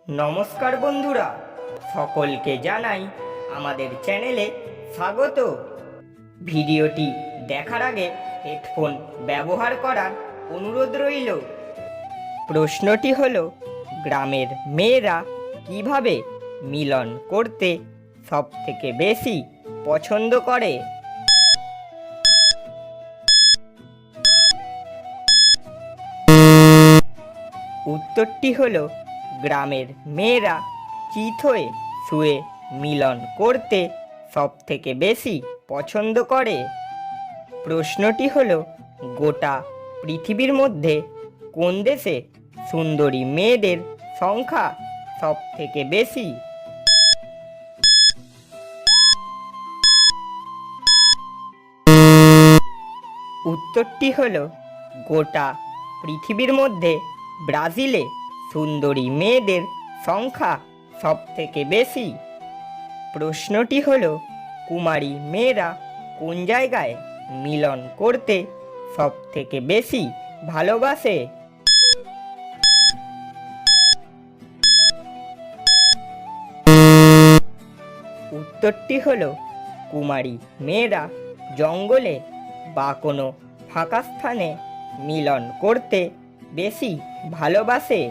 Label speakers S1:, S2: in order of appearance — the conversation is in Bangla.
S1: নমস্কার বন্ধুরা, সকলকে জানাই আমাদের চ্যানেলে স্বাগত। ভিডিওটি দেখার আগে হেডফোন ব্যবহার করার অনুরোধ রইল। প্রশ্নটি হলো, গ্রামের মেয়েরা কিভাবে মিলন করতে সবথেকে বেশি পছন্দ করে? উত্তরটি হলো, গ্রামের মেয়েরা চিত হয়ে শুয়ে মিলন করতে সবথেকে বেশি পছন্দ করে। প্রশ্নটি হলো, গোটা পৃথিবীর মধ্যে কোন দেশে সুন্দরী মেয়েদের সংখ্যা সবথেকে বেশি? উত্তরটি হলো, গোটা পৃথিবীর মধ্যে ব্রাজিলে সুন্দরী মেয়েদের সংখ্যা সবথেকে বেশি। প্রশ্নটি হলো, কুমারী মেয়েরা কোন জায়গায় মিলন করতে সবথেকে বেশি ভালোবাসে? উত্তরটি হলো, কুমারী মেয়েরা জঙ্গলে বা কোনো ফাঁকা স্থানে মিলন করতে বেশি ভালোবাসে।